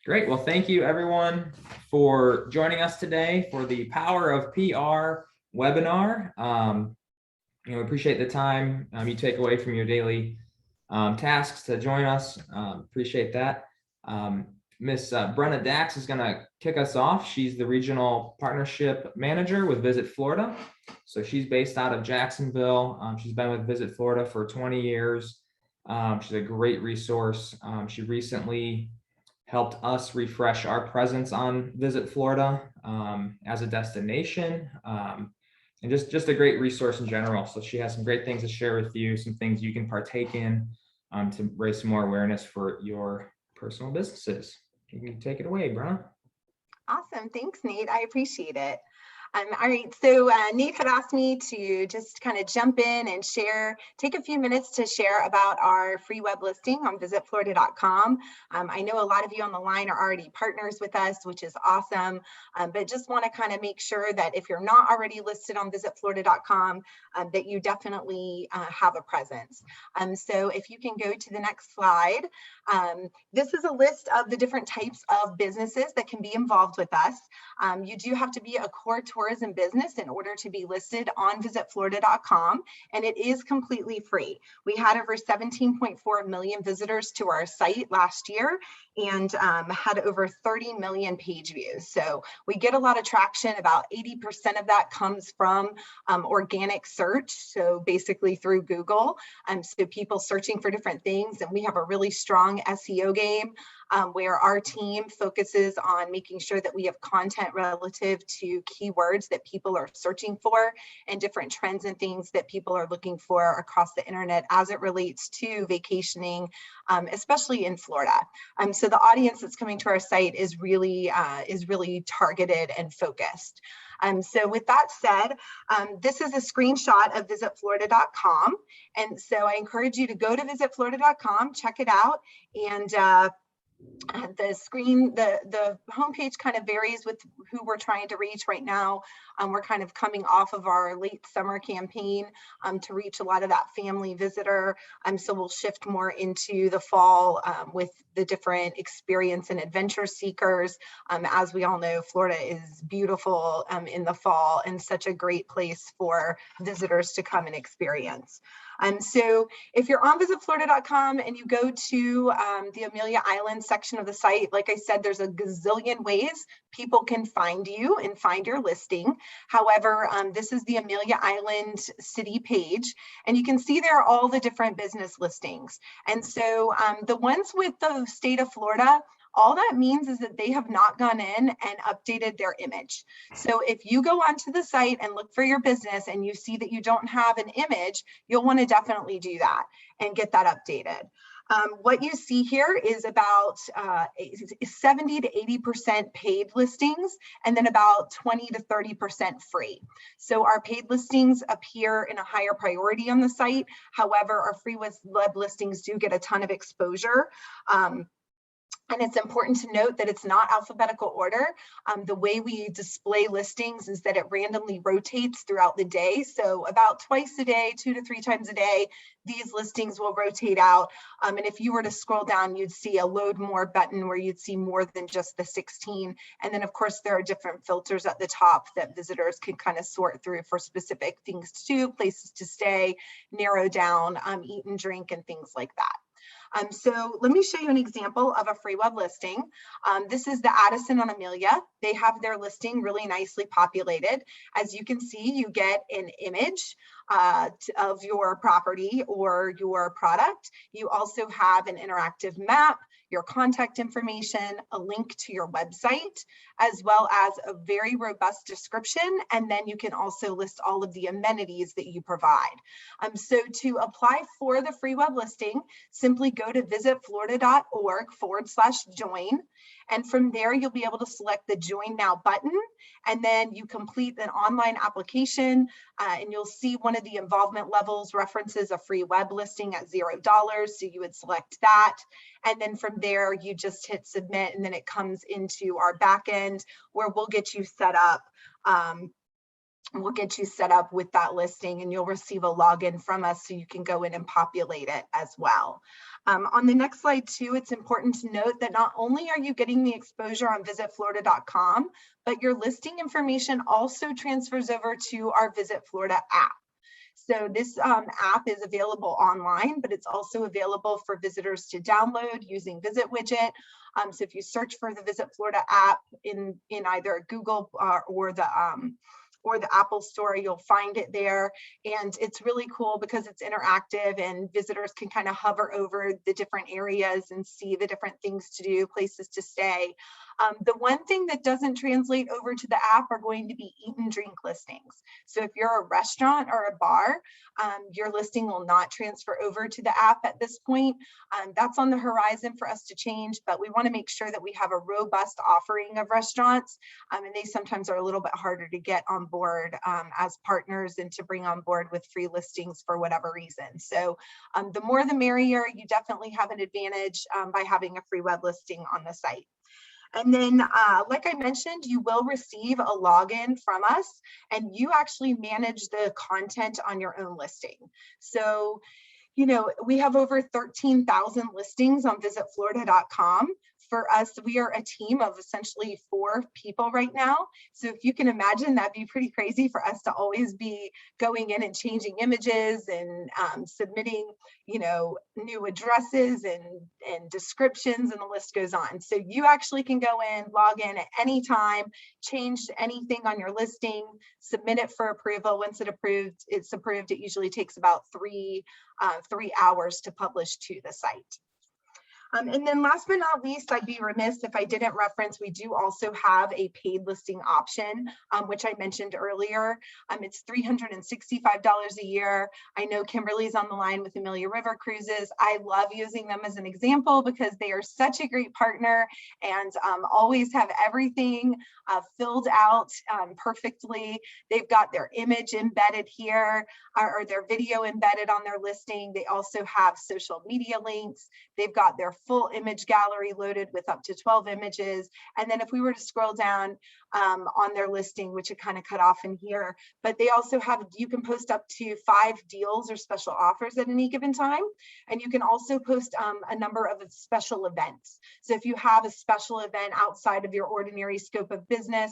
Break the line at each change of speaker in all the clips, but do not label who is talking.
Great. Well, thank you everyone for joining us today for the Power of PR webinar. We appreciate the time you take away from your daily tasks to join us. Appreciate that. Miss Brenna Dax is going to kick us off. She's the Regional Partnership Manager with Visit Florida. So she's based out of Jacksonville. She's been with Visit Florida for 20 years. She's a great resource. She recently helped us refresh our presence on Visit Florida as a destination, and just a great resource in general. So she has some great things to share with you, some things you can partake in to raise some more awareness for your personal businesses. You can take it away, Brenna.
Awesome. Thanks, Nate. I appreciate it. All right, so Nate had asked me to just kind of jump in and take a few minutes to share about our free web listing on visitflorida.com. I know a lot of you on the line are already partners with us, which is awesome, but just want to kind of make sure that if you're not already listed on visitflorida.com, that you definitely have a presence. So if you can go to the next slide, this is a list of the different types of businesses that can be involved with us. You do have to be a core tourism business in order to be listed on visitflorida.com, and it is completely free. We had over 17.4 million visitors to our site last year and had over 30 million page views. So we get a lot of traction. About 80% of that comes from organic search, so basically through Google. So people searching for different things, and we have a really strong SEO game where our team focuses on making sure that we have content relative to keywords that people are searching for and different trends and things that people are looking for across the internet as it relates to vacationing, especially in Florida. So the audience that's coming to our site is really targeted and focused. So with that said, this is a screenshot of visitflorida.com. And so I encourage you to go to visitflorida.com, check it out, and the homepage kind of varies with who we're trying to reach right now. We're kind of coming off of our late summer campaign to reach a lot of that family visitor. So we'll shift more into the fall with the different experience and adventure seekers. As we all know, Florida is beautiful in the fall and such a great place for visitors to come and experience. So if you're on visitflorida.com and you go to the Amelia Island section of the site, like I said, there's a gazillion ways people can find you and find your listing. However, this is the Amelia Island city page, and you can see there are all the different business listings. And so the ones with the state of Florida, all that means is that they have not gone in and updated their image. So if you go onto the site and look for your business and you see that you don't have an image, you'll want to definitely do that and get that updated. What you see here is about 70 to 80% paid listings, and then about 20 to 30% free. So our paid listings appear in a higher priority on the site. However, our free web listings do get a ton of exposure. And it's important to note that it's not alphabetical order. The way we display listings is that it randomly rotates throughout the day. So about twice a day, 2 to 3 times a day, these listings will rotate out. And if you were to scroll down, you'd see a load more button where you'd see more than just the 16. And then of course, there are different filters at the top that visitors can kind of sort through for specific things to do, places to stay, narrow down, eat and drink, and things like that. So let me show you an example of a free web listing. This is the Addison on Amelia. They have their listing really nicely populated. As you can see, you get an image of your property or your product. You also have an interactive map, your contact information, a link to your website, as well as a very robust description. And then you can also list all of the amenities that you provide. So to apply for the free web listing, simply go to visitflorida.org/join. And from there, you'll be able to select the Join Now button, and then you complete an online application, and you'll see one of the involvement levels references a free web listing at $0. So you would select that. And then from there, you just hit submit, and then it comes into our back end where we'll get you set up we'll get you set up with that listing, and you'll receive a login from us so you can go in and populate it as well. On the next slide too, it's important to note that not only are you getting the exposure on visitflorida.com, but your listing information also transfers over to our Visit Florida app. So this app is available online, but it's also available for visitors to download using Visit Widget. So if you search for the Visit Florida app in either Google or the Apple Store, you'll find it there. And it's really cool because it's interactive and visitors can kind of hover over the different areas and see the different things to do, places to stay. The one thing that doesn't translate over to the app are going to be eat and drink listings. So if you're a restaurant or a bar, your listing will not transfer over to the app at this point. That's on the horizon for us to change, but we want to make sure that we have a robust offering of restaurants, and they sometimes are a little bit harder to get on board as partners and to bring on board with free listings for whatever reason. So the more the merrier. You definitely have an advantage by having a free web listing on the site. And then, like I mentioned, you will receive a login from us, and you actually manage the content on your own listing. So, you know, we have over 13,000 listings on visitflorida.com. For us, we are a team of essentially 4 people right now. So if you can imagine, that'd be pretty crazy for us to always be going in and changing images and submitting, you know, new addresses and descriptions, and the list goes on. So you actually can go in, log in at any time, change anything on your listing, submit it for approval. Once it's approved. It usually takes about 3 hours to publish to the site. And then last but not least, I'd be remiss if I didn't reference, we do also have a paid listing option, which I mentioned earlier. It's $365 a year. I know Kimberly's on the line with Amelia River Cruises. I love using them as an example because they are such a great partner and always have everything filled out perfectly. They've got their image embedded here or their video embedded on their listing. They also have social media links. They've got their full image gallery loaded with up to 12 images. And then if we were to scroll down on their listing, which it kind of cut off in here, but they also have, you can post up to 5 deals or special offers at any given time. And you can also post a number of special events. So if you have a special event outside of your ordinary scope of business,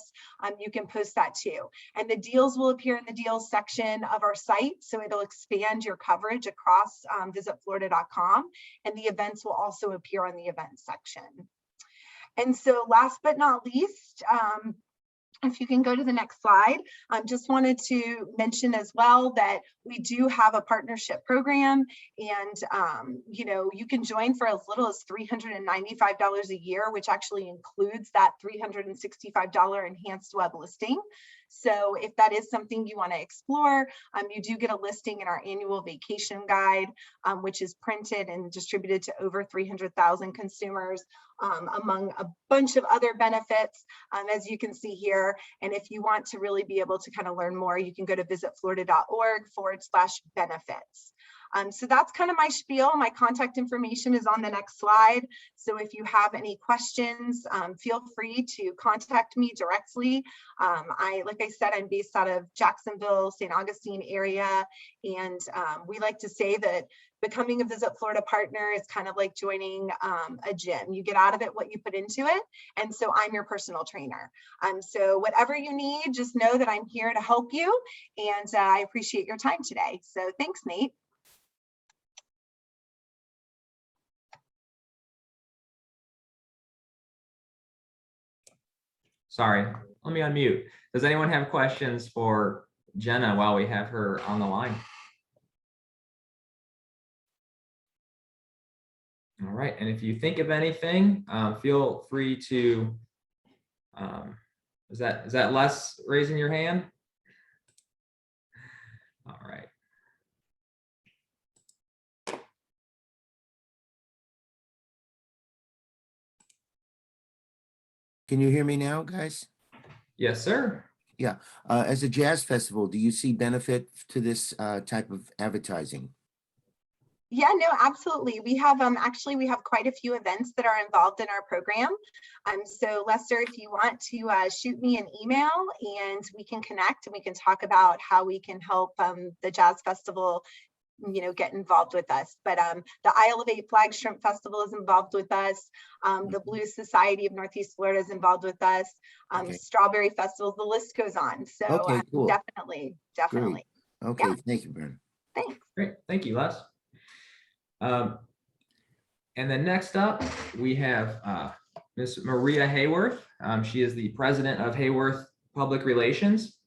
you can post that too. And the deals will appear in the deals section of our site. So it'll expand your coverage across visitflorida.com, and the events will also appear on the events section. And so last but not least, if you can go to the next slide, I just wanted to mention as well that we do have a partnership program, and you know, you can join for as little as $395 a year, which actually includes that $365 enhanced web listing. So if that is something you want to explore, you do get a listing in our annual vacation guide, which is printed and distributed to over 300,000 consumers, among a bunch of other benefits, as you can see here. And if you want to really be able to kind of learn more, you can go to visitflorida.org/benefits. So that's kind of my spiel. My contact information is on the next slide. So if you have any questions, feel free to contact me directly. Like I said, I'm based out of Jacksonville, St. Augustine area. And we like to say that becoming a Visit Florida partner is kind of like joining a gym. You get out of it what you put into it. And so I'm your personal trainer. So whatever you need, just know that I'm here to help you. And I appreciate your time today. So thanks, Nate.
Sorry, let me unmute. Does anyone have questions for Jenna while we have her on the line? All right, and if you think of anything, feel free to, is that Les raising your hand? All right.
Can you hear me now, guys?
Yes, sir.
Yeah. As a jazz festival, do you see benefit to this type of advertising?
Yeah, no, absolutely. We have actually we have quite a few events that are involved in our program. So Lester, if you want to shoot me an email and we can connect and we can talk about how we can help the Jazz Festival, get involved with us. But the Isle of Eight Flag Shrimp Festival is involved with us. The Blues Society of Northeast Florida is involved with us.
Okay.
Strawberry festivals, the list goes on. So
Okay, cool.
definitely.
Great. Okay,
Yeah.
thank you, Bren.
Thanks.
Great, thank you, Les. And then next up, we have Ms. Maria Hayworth. She is the president of Hayworth Public Relations.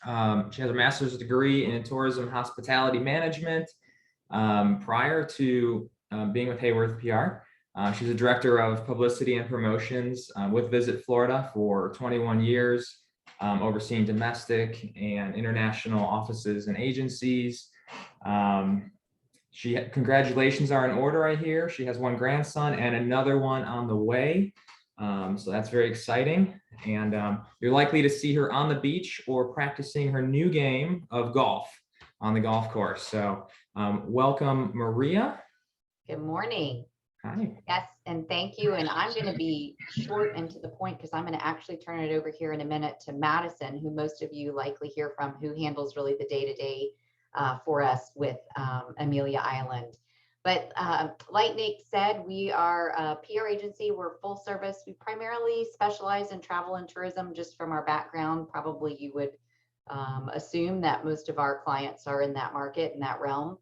She has a master's degree in tourism hospitality management. Prior to being with Hayworth PR, she's a director of publicity and promotions with Visit Florida for 21 years, overseeing domestic and international offices and agencies. Congratulations are in order, I hear. She has one grandson and another one on the way. So that's very exciting. And you're likely to see her on the beach or practicing her new game of golf on the golf course. So welcome, Maria.
Good morning.
Hi.
Yes, and thank you. And I'm going to be short and to the point because I'm going to actually turn it over here in a minute to Madison, who most of you likely hear from, who handles really the day-to-day for us with Amelia Island. But like Nate said, we are a PR agency. We're full service. We primarily specialize in travel and tourism. Just from our background, probably you would assume that most of our clients are in that market, in that realm.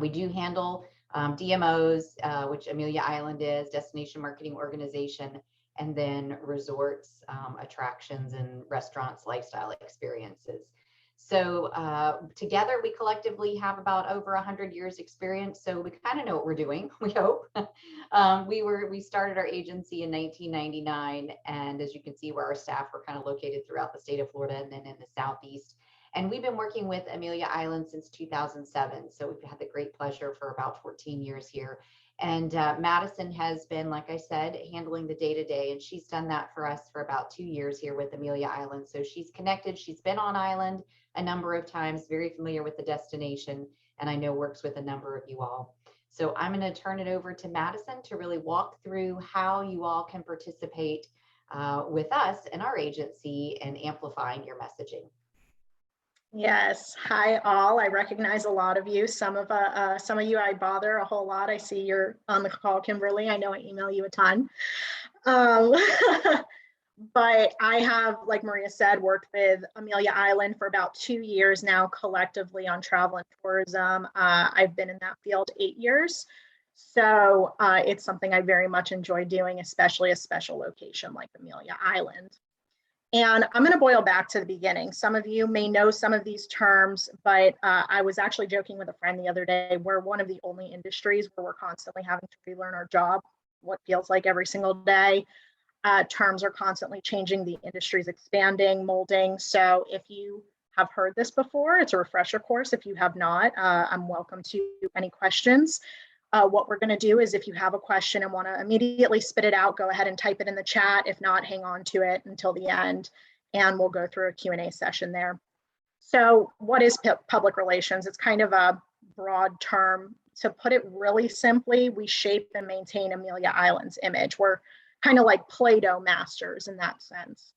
We do handle DMOs, which Amelia Island is, Destination Marketing Organization, and then resorts, attractions, and restaurants, lifestyle experiences. So together we collectively have about over 100 years experience. So we kind of know what we're doing, we hope. We started our agency in 1999. And as you can see, where our staff were kind of located throughout the state of Florida and then in the Southeast. And we've been working with Amelia Island since 2007. So we've had the great pleasure for about 14 years here. And Madison has been, like I said, handling the day-to-day, and she's done that for us for about 2 years here with Amelia Island. So she's connected, she's been on island a number of times, very familiar with the destination, and I know works with a number of you all. So I'm going to turn it over to Madison to really walk through how you all can participate with us and our agency in amplifying your messaging.
Yes. Hi, all. I recognize a lot of you. Some of you I bother a whole lot. I see you're on the call, Kimberly. I know I email you a ton. But I have, like Maria said, worked with Amelia Island for about 2 years now, collectively on travel and tourism. I've been in that field 8 years. So it's something I very much enjoy doing, especially a special location like Amelia Island. And I'm going to boil back to the beginning. Some of you may know some of these terms, but I was actually joking with a friend the other day. We're one of the only industries where we're constantly having to relearn our job, what feels like every single day. Terms are constantly changing. The industry is expanding, molding. So if you have heard this before, it's a refresher course. If you have not, I'm welcome to any questions. What we're going to do is if you have a question and want to immediately spit it out, go ahead and type it in the chat. If not, hang on to it until the end, and we'll go through a Q&A session there. So what is public relations? It's kind of a broad term. To put it really simply, we shape and maintain Amelia Island's image. We're kind of like Play-Doh masters in that sense.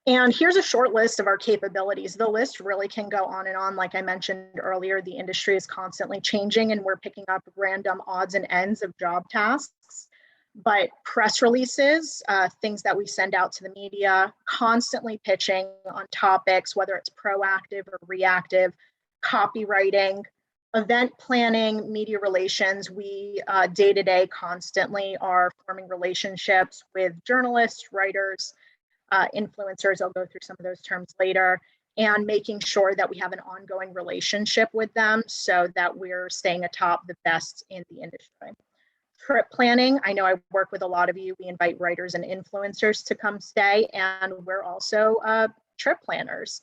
And here's a short list of our capabilities. The list really can go on and on. Like I mentioned earlier, the industry is constantly changing and we're picking up random odds and ends of job tasks. But press releases, things that we send out to the media, constantly pitching on topics, whether it's proactive or reactive, copywriting, event planning, media relations. We day-to-day constantly are forming relationships with journalists, writers, influencers. I'll go through some of those terms later, and making sure that we have an ongoing relationship with them so that we're staying atop the best in the industry. Trip planning. I know I work with a lot of you. We invite writers and influencers to come stay, and we're also trip planners.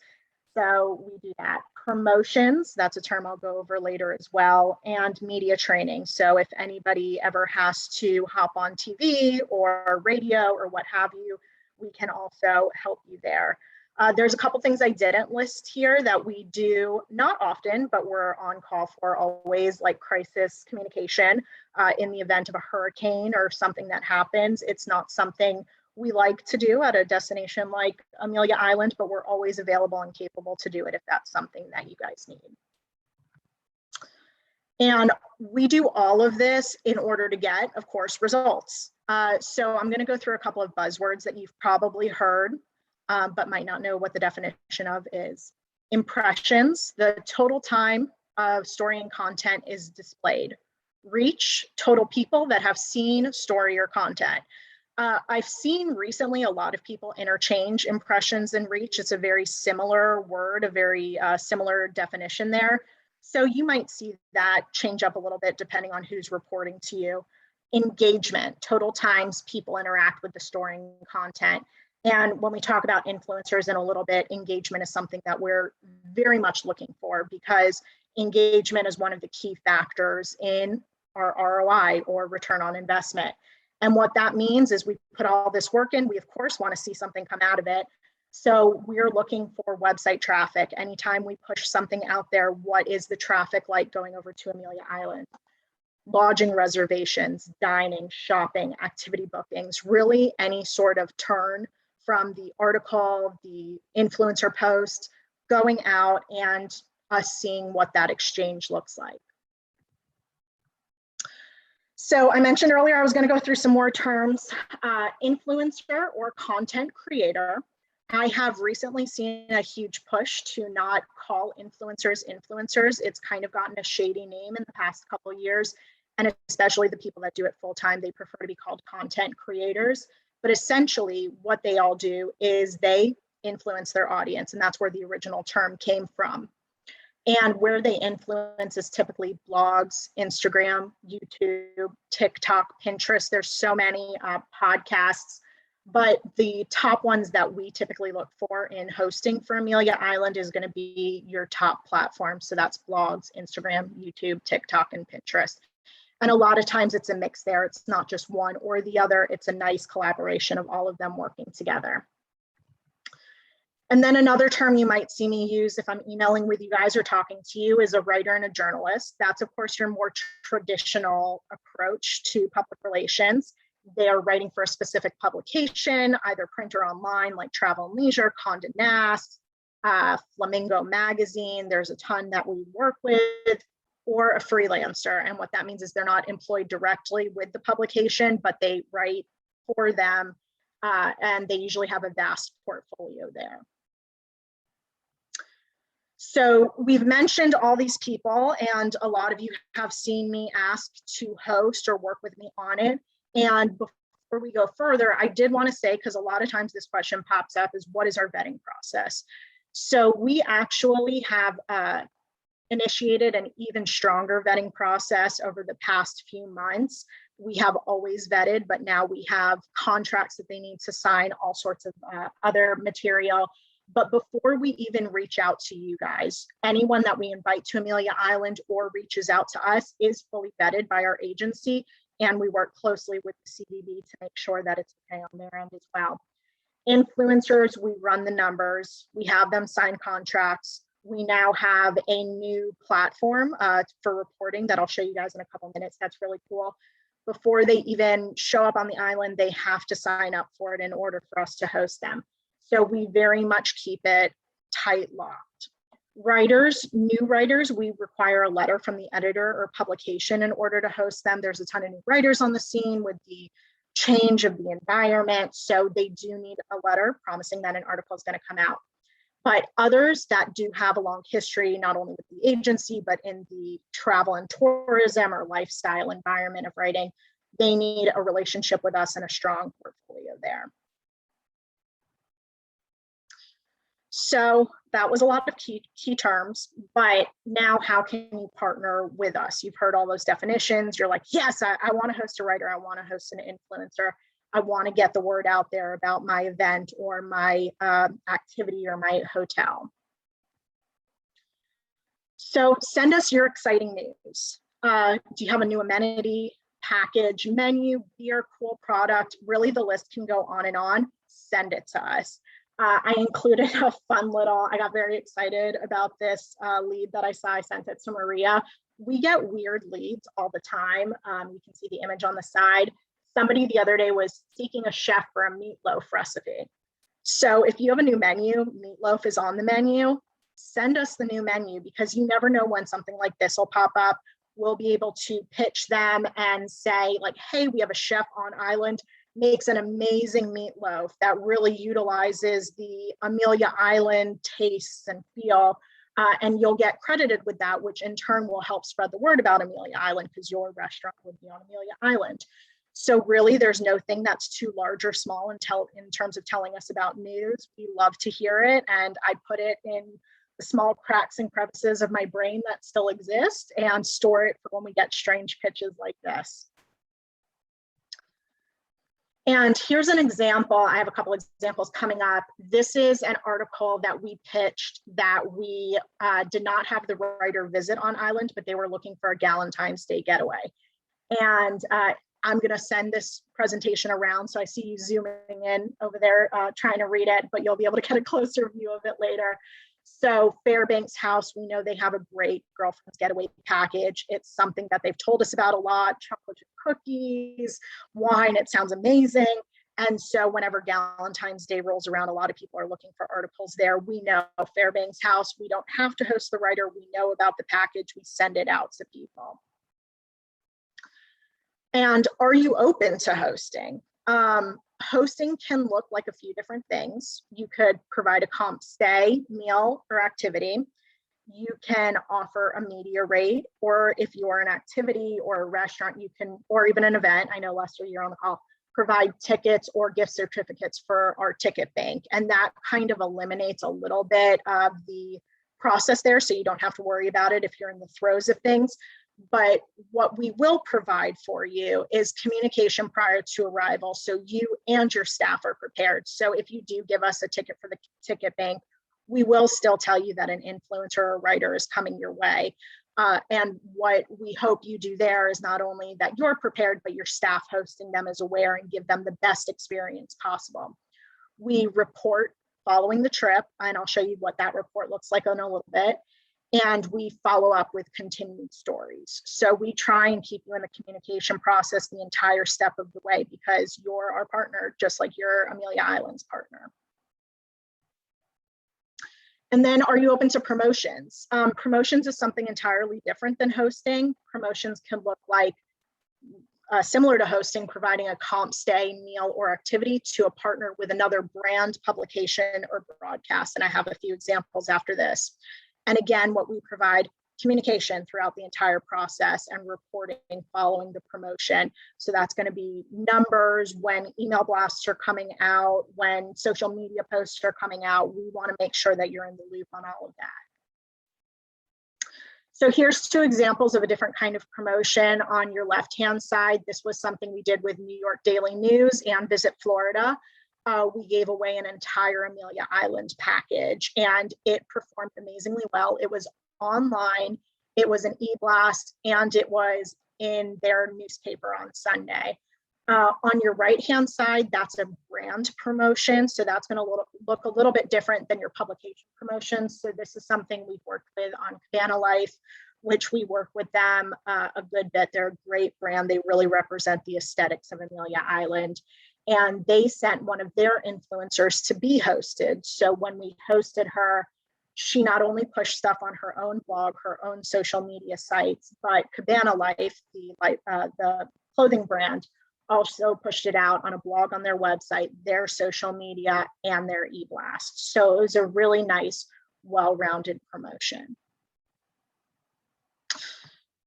So we do that. Promotions, that's a term I'll go over later as well, and media training. So if anybody ever has to hop on TV or radio or what have you, we can also help you there. There's a couple things I didn't list here that we do not often, but we're on call for always, like crisis communication in the event of a hurricane or something that happens. It's not something we like to do at a destination like Amelia Island, but we're always available and capable to do it if that's something that you guys need. And we do all of this in order to get, of course, results. So I'm going to go through a couple of buzzwords that you've probably heard, but might not know what the definition of is. Impressions, the total time of story and content is displayed. Reach, total people that have seen story or content. I've seen recently a lot of people interchange impressions and reach. It's a very similar word, a very similar definition there. So you might see that change up a little bit depending on who's reporting to you. Engagement, total times people interact with the story and content. And when we talk about influencers in a little bit, engagement is something that we're very much looking for, because engagement is one of the key factors in our ROI, or return on investment. And what that means is we put all this work in, we of course want to see something come out of it. So we're looking for website traffic. Anytime we push something out there, what is the traffic like going over to Amelia Island? Lodging reservations, dining, shopping, activity bookings, really any sort of turn from the article, the influencer post, going out and us seeing what that exchange looks like. So I mentioned earlier I was going to go through some more terms. Influencer or content creator. I have recently seen a huge push to not call influencers influencers. It's kind of gotten a shady name in the past couple of years, and especially the people that do it full time, they prefer to be called content creators. But essentially what they all do is they influence their audience, and that's where the original term came from. And where they influence is typically blogs, Instagram, YouTube, TikTok, Pinterest. There's so many podcasts, but the top ones that we typically look for in hosting for Amelia Island is going to be your top platform. So that's blogs, Instagram, YouTube, TikTok, and Pinterest. And a lot of times it's a mix there. It's not just one or the other. It's a nice collaboration of all of them working together. And then another term you might see me use if I'm emailing with you guys or talking to you is a writer and a journalist. That's, of course, your more traditional approach to public relations. They are writing for a specific publication, either print or online, like Travel and Leisure, Condé Nast, Flamingo Magazine. There's a ton that we work with, or a freelancer. And what that means is they're not employed directly with the publication, but they write for them, and they usually have a vast portfolio there. So we've mentioned all these people, and a lot of you have seen me asked to host or work with me on it. And before we go further, I did want to say, because a lot of times this question pops up, is what is our vetting process? So we actually have initiated an even stronger vetting process over the past few months. We have always vetted, but now we have contracts that they need to sign, all sorts of other material. But before we even reach out to you guys, anyone that we invite to Amelia Island or reaches out to us is fully vetted by our agency, and we work closely with the CVB to make sure that it's okay on their end as well. Influencers, we run the numbers, we have them sign contracts. We now have a new platform for reporting that I'll show you guys in a couple minutes. That's really cool. Before they even show up on the island, they have to sign up for it in order for us to host them. So we very much keep it tight locked. Writers, new writers, we require a letter from the editor or publication in order to host them. There's a ton of new writers on the scene with the change of the environment. So they do need a letter promising that an article is going to come out. But others that do have a long history, not only with the agency, but in the travel and tourism or lifestyle environment of writing, they need a relationship with us and a strong portfolio there. So that was a lot of key terms, but now how can you partner with us? You've heard all those definitions. You're like, yes, I want to host a writer. I want to host an influencer. I want to get the word out there about my event or my activity or my hotel. So send us your exciting news. Do you have a new amenity, package, menu, beer, cool product? Really, the list can go on and on. Send it to us. I included a fun little, I got very excited about this lead that I saw. I sent it to Maria. We get weird leads all the time. You can see the image on the side. Somebody the other day was seeking a chef for a meatloaf recipe. So if you have a new menu, meatloaf is on the menu, send us the new menu, because you never know when something like this will pop up. We'll be able to pitch them and say like, hey, we have a chef on island, makes an amazing meatloaf that really utilizes the Amelia Island tastes and feel. And you'll get credited with that, which in turn will help spread the word about Amelia Island, because your restaurant would be on Amelia Island. So really, there's no thing that's too large or small in terms of telling us about news. We love to hear it, and I put it in the small cracks and crevices of my brain that still exist and store it for when we get strange pitches like this. And here's an example. I have a couple examples coming up. This is an article that we pitched that we did not have the writer visit on island, but they were looking for a Galentine's Day getaway. And I'm going to send this presentation around. So I see you zooming in over there trying to read it, but you'll be able to get a closer view of it later. So Fairbanks House, we know they have a great girlfriend's getaway package. It's something that they've told us about a lot. Chocolate chip cookies, wine, it sounds amazing. And so whenever Galentine's Day rolls around, a lot of people are looking for articles there. We know Fairbanks House, we don't have to host the writer. We know about the package, we send it out to people. And are you open to hosting? Hosting can look like a few different things. You could provide a comp stay, meal, or activity. You can offer a media rate, or if you're an activity or a restaurant, you can, or even an event, I know Lester, you're on the call, provide tickets or gift certificates for our ticket bank. And that kind of eliminates a little bit of the process there, so you don't have to worry about it if you're in the throes of things. But what we will provide for you is communication prior to arrival, so you and your staff are prepared. So if you do give us a ticket for the ticket bank, we will still tell you that an influencer or writer is coming your way. And what we hope you do there is not only that you're prepared, but your staff hosting them is aware and give them the best experience possible. We report following the trip, and I'll show you what that report looks like in a little bit. And we follow up with continued stories. So we try and keep you in the communication process the entire step of the way, because you're our partner, just like you're Amelia Island's partner. And then, are you open to promotions? Promotions is something entirely different than hosting. Promotions can look like, similar to hosting, providing a comp stay, meal, or activity to a partner with another brand, publication, or broadcast. And I have a few examples after this. And again, what we provide, communication throughout the entire process and reporting following the promotion. So that's going to be numbers, when email blasts are coming out, when social media posts are coming out. We want to make sure that you're in the loop on all of that. So here's two examples of a different kind of promotion. On your left-hand side, this was something we did with New York Daily News and Visit Florida. We gave away an entire Amelia Island package, and it performed amazingly well. It was online, it was an e-blast, and it was in their newspaper on Sunday. On your right-hand side, that's a brand promotion. So that's going to look a little bit different than your publication promotions. So this is something we've worked with on Cabana Life, which we work with them a good bit. They're a great brand. They really represent the aesthetics of Amelia Island. And they sent one of their influencers to be hosted. So when we hosted her, she not only pushed stuff on her own blog, her own social media sites, but Cabana Life, the clothing brand, also pushed it out on a blog on their website, their social media, and their e-blast. So it was a really nice, well-rounded promotion.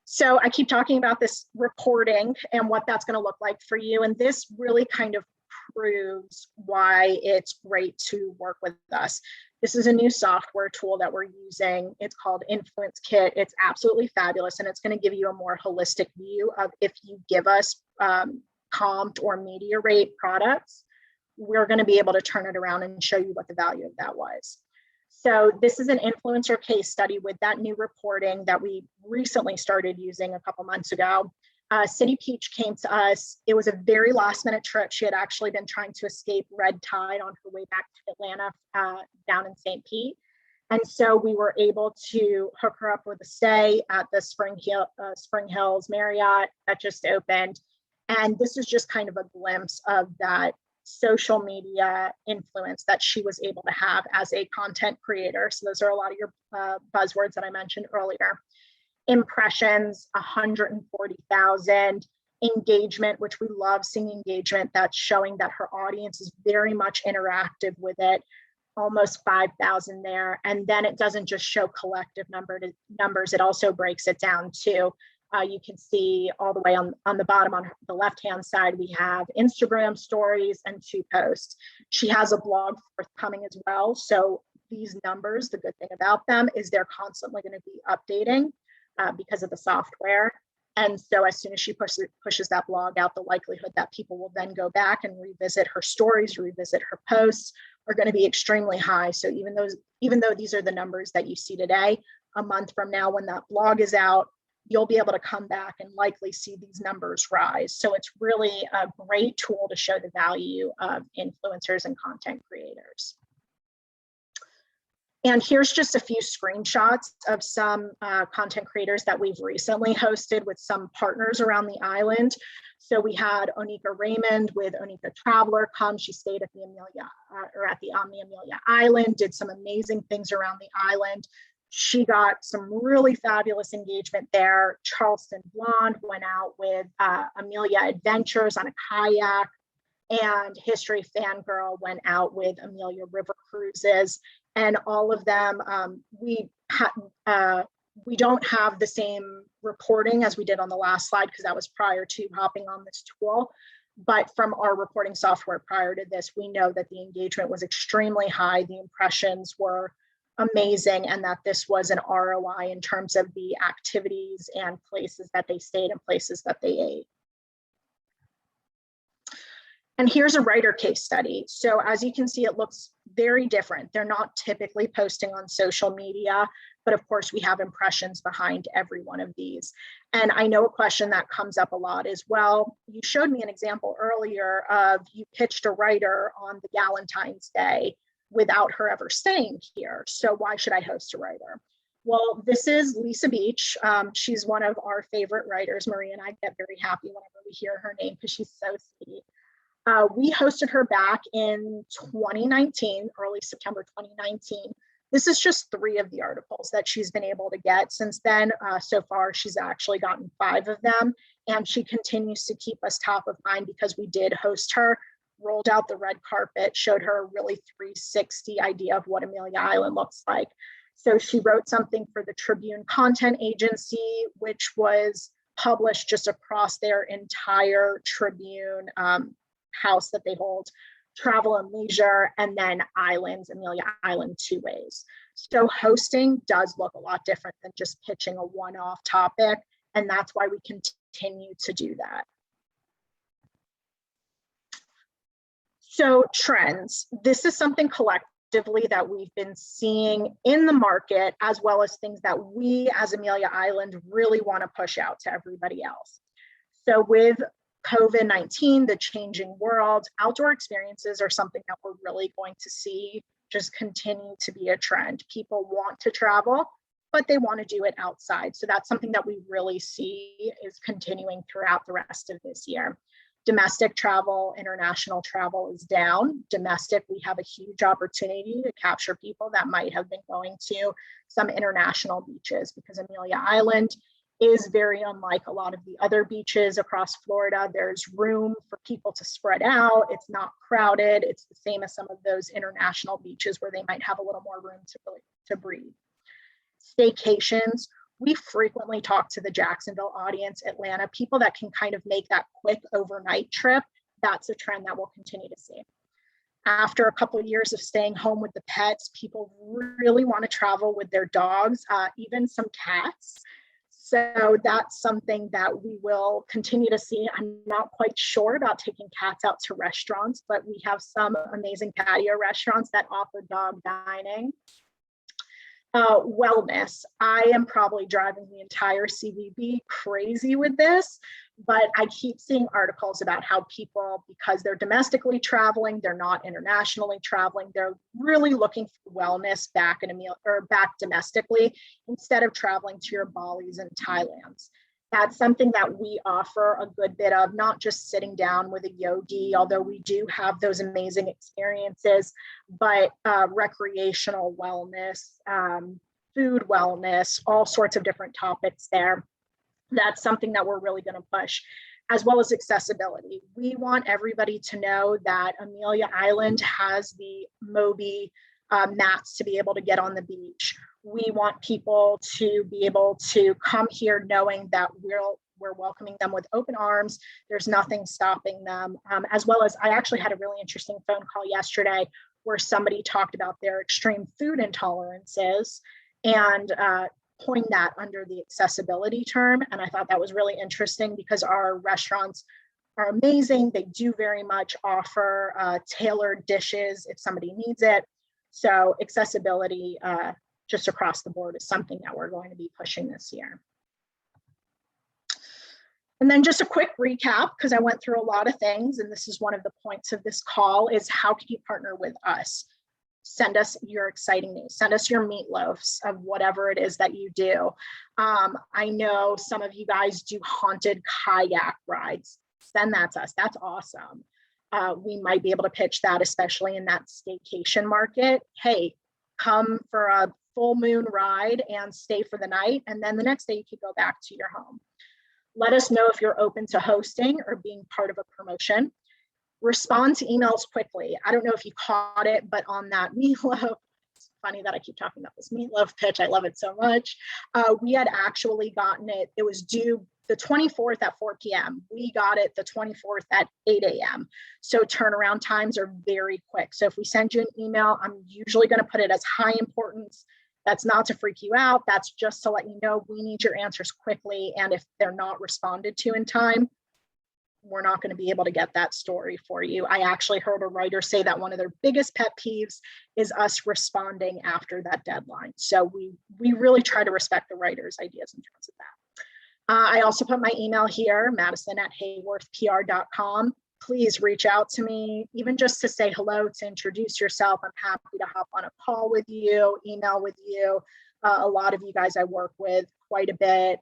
So I keep talking about this reporting and what that's going to look like for you. And this really kind of proves why it's great to work with us. This is a new software tool that we're using. It's called Influence Kit. It's absolutely fabulous. And it's going to give you a more holistic view of, if you give us comped or media rate products, we're going to be able to turn it around and show you what the value of that was. So this is an influencer case study with that new reporting that we recently started using a couple months ago. City Peach came to us. It was a very last minute trip. She had actually been trying to escape red tide on her way back to Atlanta down in St. Pete. And so we were able to hook her up with a stay at the Spring Hills Marriott that just opened. And this is just kind of a glimpse of that social media influence that she was able to have as a content creator. So those are a lot of your buzzwords that I mentioned earlier. Impressions, 140,000. Engagement, which we love seeing engagement, that's showing that her audience is very much interactive with it, almost 5,000 there. And then it doesn't just show collective numbers, it also breaks it down too. You can see all the way on the bottom on the left-hand side, we have Instagram stories and 2 posts. She has a blog forthcoming as well. So these numbers, the good thing about them is they're constantly going to be updating because of the software. And so as soon as she pushes that blog out, the likelihood that people will then go back and revisit her stories, revisit her posts are going to be extremely high. So even though these are the numbers that you see today, a month from now when that blog is out, you'll be able to come back and likely see these numbers rise. So it's really a great tool to show the value of influencers and content creators. And here's just a few screenshots of some content creators that we've recently hosted with some partners around the island. So we had Onika Raymond with Onika Traveler come. She stayed at the Omni Amelia Island, did some amazing things around the island. She got some really fabulous engagement there. Charleston Blonde went out with Amelia Adventures on a kayak, and History Fangirl went out with Amelia River Cruises. And all of them, we don't have the same reporting as we did on the last slide because that was prior to hopping on this tool. But from our reporting software prior to this, we know that the engagement was extremely high. The impressions were amazing, and that this was an ROI in terms of the activities and places that they stayed and places that they ate. And here's a writer case study. So as you can see, it looks very different. They're not typically posting on social media, but of course we have impressions behind every one of these. And I know a question that comes up a lot is, well, you showed me an example earlier of you pitched a writer on the Galentine's Day without her ever staying here. So why should I host a writer? Well, this is Lisa Beach. She's one of our favorite writers. Maria and I get very happy whenever we hear her name because she's so sweet. We hosted her back in 2019, early September 2019. This is just 3 of the articles that she's been able to get since then. So far, she's actually gotten 5 of them, and she continues to keep us top of mind because we did host her, rolled out the red carpet, showed her a really 360 idea of what Amelia Island looks like. So she wrote something for the Tribune Content Agency, which was published just across their entire Tribune house that they hold, Travel and Leisure, and then Islands, Amelia Island 2 ways. So hosting does look a lot different than just pitching a one-off topic, and that's why we continue to do that. So trends, this is something collectively that we've been seeing in the market, as well as things that we as Amelia Island really want to push out to everybody else. So with COVID-19, the changing world, outdoor experiences are something that we're really going to see just continue to be a trend. People want to travel, but they want to do it outside. So that's something that we really see is continuing throughout the rest of this year. Domestic travel, international travel is down. Domestic, we have a huge opportunity to capture people that might have been going to some international beaches because Amelia Island is very unlike a lot of the other beaches across Florida. There's room for people to spread out. It's not crowded. It's the same as some of those international beaches where they might have a little more room to breathe. Staycations, we frequently talk to the Jacksonville audience, Atlanta, people that can kind of make that quick overnight trip. That's a trend that we'll continue to see. After a couple of years of staying home with the pets, people really want to travel with their dogs, even some cats. So that's something that we will continue to see. I'm not quite sure about taking cats out to restaurants, but we have some amazing patio restaurants that offer dog dining. Wellness. I am probably driving the entire CVB crazy with this, But I keep seeing articles about how people, because they're domestically traveling, they're not internationally traveling, they're really looking for wellness back in Amelia or back domestically instead of traveling to your Balis and Thailands. That's something that we offer a good bit of, not just sitting down with a yogi, although we do have those amazing experiences, but recreational wellness, food wellness, all sorts of different topics there. That's something that we're really going to push, as well as accessibility. We want everybody to know that Amelia Island has the Moby mats to be able to get on the beach. We want people to be able to come here knowing that we're welcoming them with open arms. There's nothing stopping them. As well as, I actually had a really interesting phone call yesterday where somebody talked about their extreme food intolerances and coined that under the accessibility term. And I thought that was really interesting because our restaurants are amazing. They do very much offer tailored dishes if somebody needs it. So accessibility just across the board is something that we're going to be pushing this year. And then just a quick recap, because I went through a lot of things, and this is one of the points of this call, is how can you partner with us? Send us your exciting news. Send us your meatloafs of whatever it is that you do. I know some of you guys do haunted kayak rides. Send that to us. That's awesome. We might be able to pitch that, especially in that staycation market. Hey, come for a full moon ride and stay for the night. And then the next day you can go back to your home. Let us know if you're open to hosting or being part of a promotion. Respond to emails quickly. I don't know if you caught it, but on that meatloaf, it's funny that I keep talking about this meatloaf pitch. I love it so much. We had actually gotten it. It was due the 24th at 4 p.m. We got it the 24th at 8 a.m. So turnaround times are very quick. So if we send you an email, I'm usually going to put it as high importance. That's not to freak you out. That's just to let you know we need your answers quickly. And if they're not responded to in time, we're not going to be able to get that story for you. I actually heard a writer say that one of their biggest pet peeves is us responding after that deadline. So we really try to respect the writer's ideas in terms of that. I also put my email here, madison@hayworthpr.com. Please reach out to me, even just to say hello, to introduce yourself. I'm happy to hop on a call with you, email with you. A lot of you guys I work with quite a bit.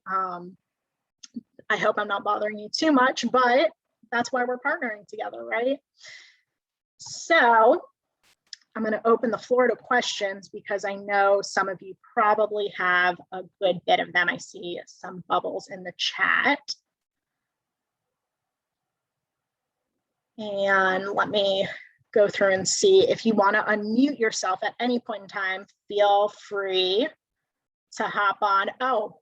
I hope I'm not bothering you too much, but that's why we're partnering together, right? So I'm going to open the floor to questions because I know some of you probably have a good bit of them. I see some bubbles in the chat. And let me go through and see. If you want to unmute yourself at any point in time, feel free to hop on. Oh,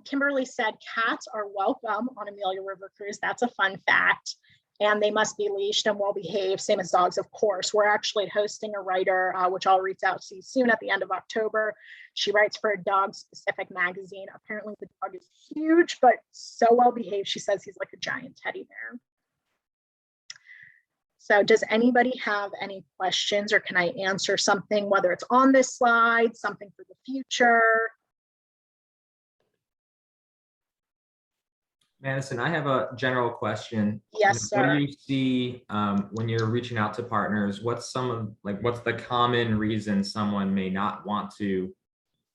Kimberly said cats are welcome on Amelia River Cruise. That's a fun fact. And they must be leashed and well behaved, same as dogs, of course. We're actually hosting a writer, which I'll reach out to you soon at the end of October. She writes for a dog specific magazine. Apparently the dog is huge, but so well behaved. She says he's like a giant teddy bear. So does anybody have any questions, or can I answer something, whether it's on this slide, something for the future?
Madison, I have a general question.
Yes,
What
sir.
do you see when you're reaching out to partners? What's what's the common reason someone may not want to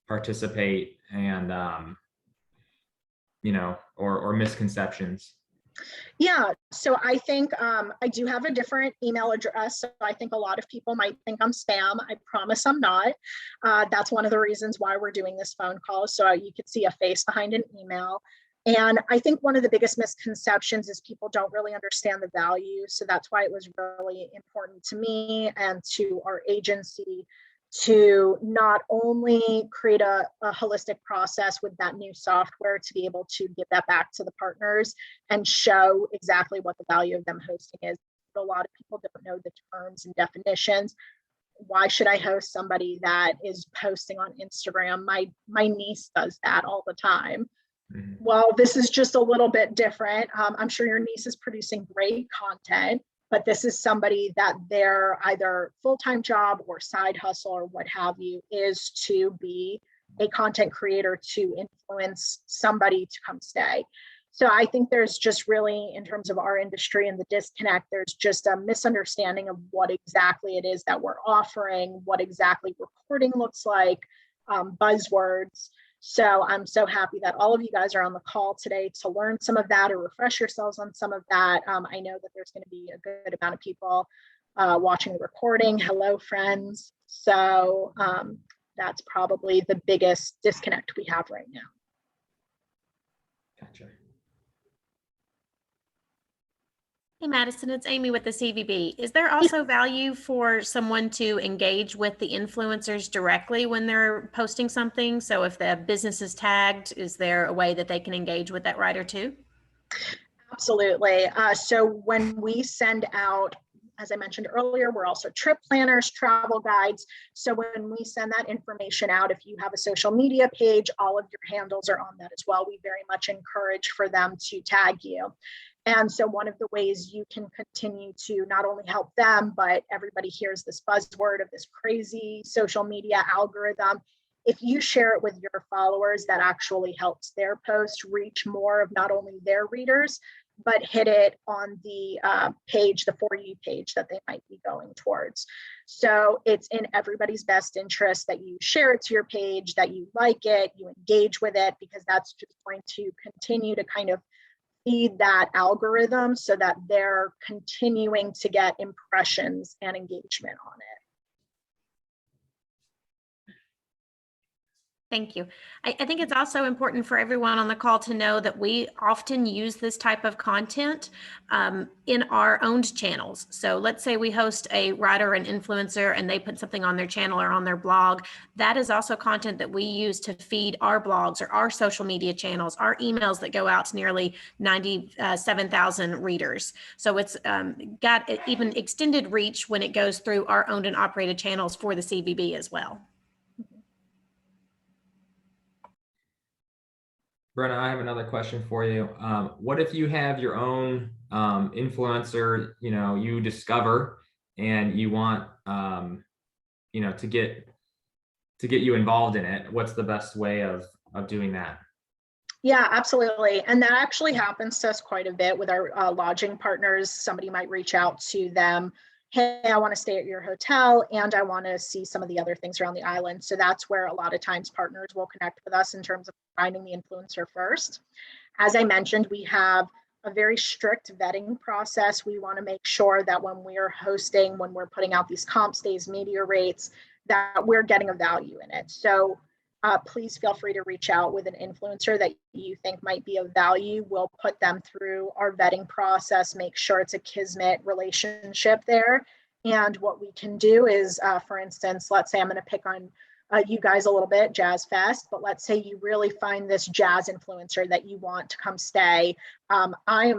participate, and or misconceptions?
Yeah, so I think I do have a different email address. So I think a lot of people might think I'm spam. I promise I'm not. That's one of the reasons why we're doing this phone call. So you could see a face behind an email. And I think one of the biggest misconceptions is people don't really understand the value. So that's why it was really important to me and to our agency to not only create a holistic process with that new software to be able to give that back to the partners and show exactly what the value of them hosting is. A lot of people don't know the terms and definitions. Why should I host somebody that is posting on Instagram? My niece does that all the time. Mm-hmm. Well, this is just a little bit different. I'm sure your niece is producing great content, but this is somebody that their either full-time job or side hustle or what have you is to be a content creator to influence somebody to come stay. So I think there's just really, in terms of our industry and the disconnect, there's just a misunderstanding of what exactly it is that we're offering, what exactly reporting looks like, buzzwords. So I'm so happy that all of you guys are on the call today to learn some of that or refresh yourselves on some of that. I know that there's going to be a good amount of people watching the recording. Hello, friends. So that's probably the biggest disconnect we have right now.
Gotcha.
Hey Madison, it's Amy with the CVB. Is there also value for someone to engage with the influencers directly when they're posting something? So if the business is tagged, is there a way that they can engage with that writer too?
Absolutely. So when we send out, as I mentioned earlier, we're also trip planners, travel guides. So when we send that information out, if you have a social media page, all of your handles are on that as well. We very much encourage for them to tag you. And so one of the ways you can continue to not only help them, but everybody hears this buzzword of this crazy social media algorithm. If you share it with your followers, that actually helps their post reach more of not only their readers, but hit it on the page, the For You page that they might be going towards. So it's in everybody's best interest that you share it to your page, that you like it, you engage with it, because that's just going to continue to kind of feed that algorithm so that they're continuing to get impressions and engagement on it.
Thank you. I think it's also important for everyone on the call to know that we often use this type of content in our owned channels. So let's say we host a writer and influencer and they put something on their channel or on their blog. That is also content that we use to feed our blogs or our social media channels, our emails that go out to nearly 97,000 readers. So it's got even extended reach when it goes through our owned and operated channels for the CVB as well.
Brenna, I have another question for you. What if you have your own influencer, you discover and you want, to get you involved in it? What's the best way of doing that?
Yeah, absolutely. And that actually happens to us quite a bit with our lodging partners. Somebody might reach out to them. Hey, I want to stay at your hotel and I want to see some of the other things around the island. So that's where a lot of times partners will connect with us in terms of finding the influencer first. As I mentioned, we have a very strict vetting process. We want to make sure that when we're hosting, when we're putting out these comp stays, media rates, that we're getting a value in it. So please feel free to reach out with an influencer that you think might be of value. We'll put them through our vetting process, make sure it's a kismet relationship there. And what we can do is, for instance, let's say I'm going to pick on you guys a little bit, Jazz Fest, but let's say you really find this jazz influencer that you want to come stay. I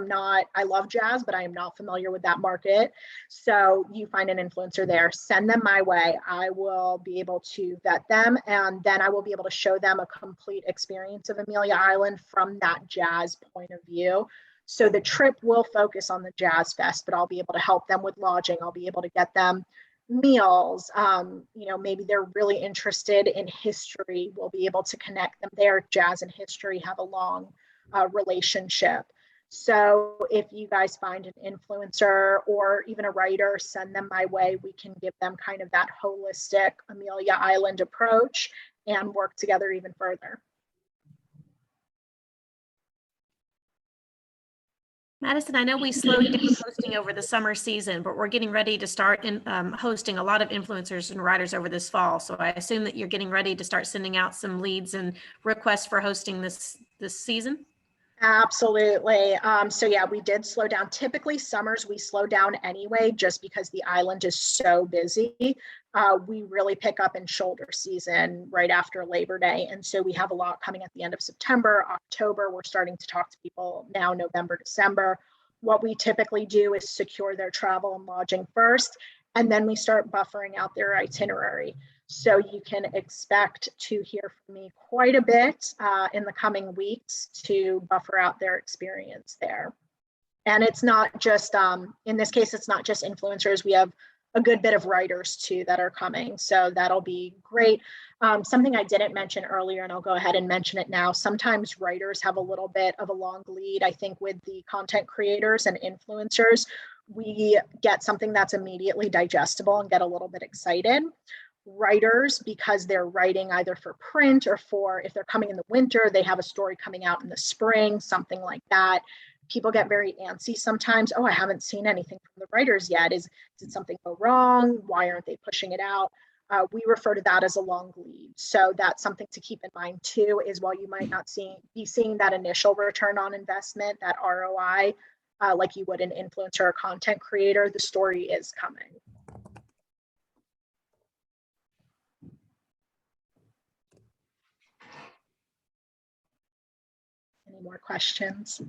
love jazz, but I am not familiar with that market. So you find an influencer there, send them my way. I will be able to vet them, and then I will be able to show them a complete experience of Amelia Island from that jazz point of view. So the trip will focus on the Jazz Fest, but I'll be able to help them with lodging. I'll be able to get them meals. Maybe they're really interested in history. We'll be able to connect them there. Jazz and history have a long relationship. So if you guys find an influencer or even a writer, send them my way. We can give them kind of that holistic Amelia Island approach and work together even further.
Madison, I know we slowed down hosting over the summer season, but we're getting ready to start hosting a lot of influencers and writers over this fall. So I assume that you're getting ready to start sending out some leads and requests for hosting this season?
Absolutely. So yeah, we did slow down. Typically summers we slow down anyway, just because the island is so busy. We really pick up in shoulder season right after Labor Day. And so we have a lot coming at the end of September, October. We're starting to talk to people now, November, December. What we typically do is secure their travel and lodging first, and then we start buffering out their itinerary. So you can expect to hear from me quite a bit in the coming weeks to buffer out their experience there. And it's not just, in this case, it's not just influencers. We have a good bit of writers too that are coming. So that'll be great. Something I didn't mention earlier, and I'll go ahead and mention it now. Sometimes writers have a little bit of a long lead. I think with the content creators and influencers, we get something that's immediately digestible and get a little bit excited. Writers, because they're writing either for print or for, if they're coming in the winter, they have a story coming out in the spring, something like that. People get very antsy sometimes. Oh, I haven't seen anything from the writers yet. Did something go wrong? Why aren't they pushing it out? We refer to that as a long lead. So that's something to keep in mind too, is while you might not be seeing that initial return on investment, that ROI, like you would an influencer or content creator, the story is coming. Any more questions?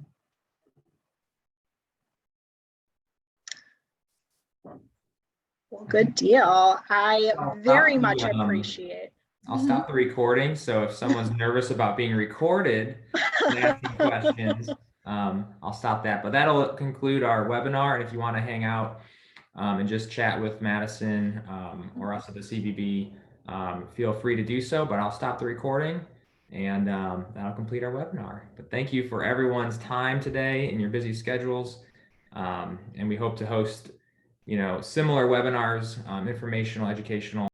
Well, good deal. I very much appreciate.
I'll stop the recording. So if someone's nervous about being recorded and asking questions, I'll stop that. But that'll conclude our webinar. And if you want to hang out and just chat with Madison or us at the CVB, feel free to do so. But I'll stop the recording, and that'll complete our webinar. But thank you for everyone's time today in your busy schedules. And we hope to host similar webinars, informational, educational,